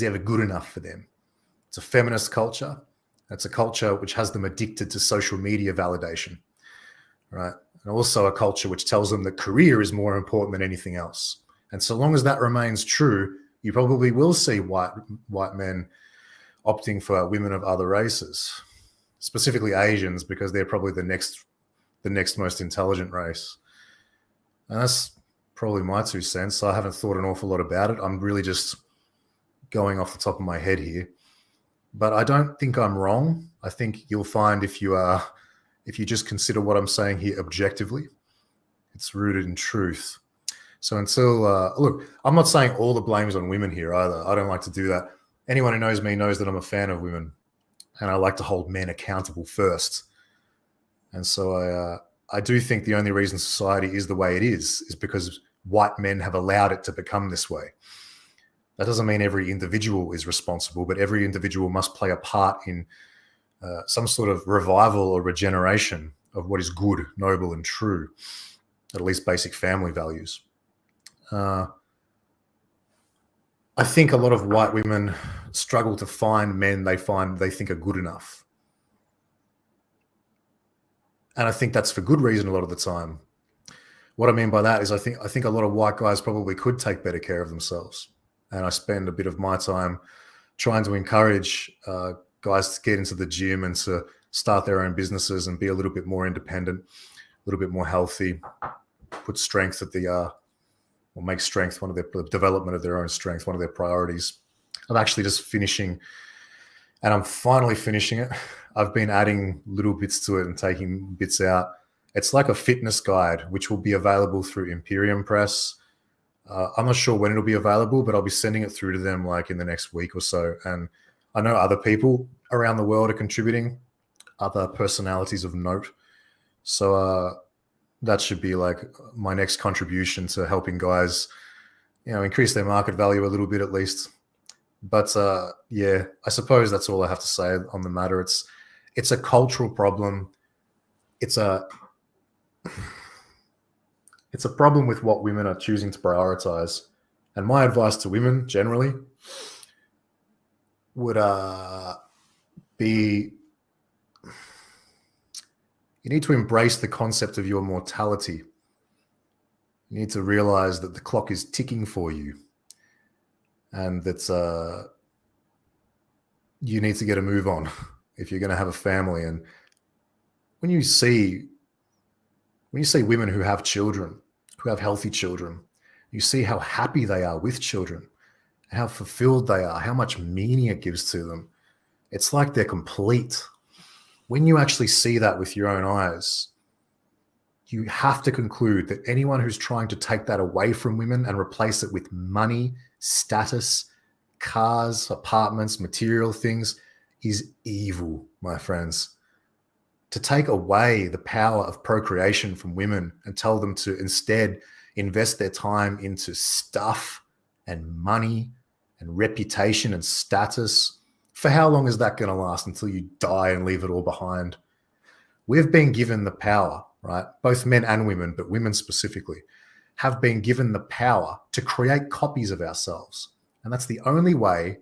ever good enough for them. It's a feminist culture. It's a culture which has them addicted to social media validation, right? And also a culture which tells them that career is more important than anything else. And so long as that remains true, you probably will see white men opting for women of other races, specifically Asians, because they're probably the next most intelligent race. And that's probably my 2 cents. I haven't thought an awful lot about it. I'm really just going off the top of my head here. But I don't think I'm wrong. I think you'll find if you just consider what I'm saying here objectively, it's rooted in truth. So until, look, I'm not saying all the blame's on women here either. I don't like to do that. Anyone who knows me knows that I'm a fan of women, and I like to hold men accountable first. And so I do think the only reason society is the way it is because white men have allowed it to become this way. That doesn't mean every individual is responsible, but every individual must play a part in some sort of revival or regeneration of what is good, noble, and true, at least basic family values. I think a lot of white women struggle to find men they think are good enough. And I think that's for good reason a lot of the time. What I mean by that is I think a lot of white guys probably could take better care of themselves. And I spend a bit of my time trying to encourage guys to get into the gym and to start their own businesses and be a little bit more independent, a little bit more healthy, put strength at or make strength one of their development of their own strength, one of their priorities. I'm actually just finishing, and I'm finally finishing it. I've been adding little bits to it and taking bits out. It's like a fitness guide, which will be available through Imperium Press. I'm not sure when it'll be available, but I'll be sending it through to them like in the next week or so. And I know other people around the world are contributing, other personalities of note. So that should be like my next contribution to helping guys, increase their market value a little bit at least. But yeah, I suppose that's all I have to say on the matter. It's a cultural problem. It's a problem with what women are choosing to prioritize. And my advice to women generally would be you need to embrace the concept of your mortality. You need to realize that the clock is ticking for you and that you need to get a move on if you're going to have a family. And when you see women who have children, who have healthy children, you see how happy they are with children, how fulfilled they are, how much meaning it gives to them. It's like they're complete. When you actually see that with your own eyes, you have to conclude that anyone who's trying to take that away from women and replace it with money, status, cars, apartments, material things is evil, my friends. To take away the power of procreation from women and tell them to instead invest their time into stuff and money and reputation and status, for how long is that going to last until you die and leave it all behind? We've been given the power, right? Both men and women, but women specifically, have been given the power to create copies of ourselves. And that's the only way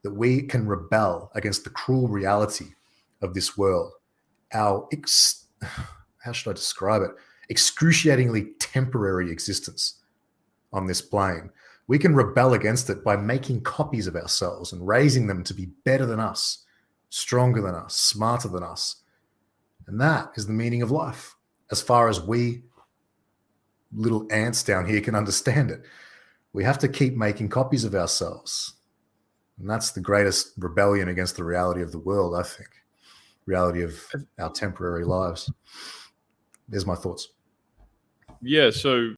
that we can rebel against the cruel reality of this world. How should I describe it? Excruciatingly temporary existence on this plane. We can rebel against it by making copies of ourselves and raising them to be better than us, stronger than us, smarter than us. And that is the meaning of life, as far as we little ants down here can understand it. We have to keep making copies of ourselves. And that's the greatest rebellion against the reality of the world, I think. Reality of our temporary lives. There's my thoughts. Yeah, so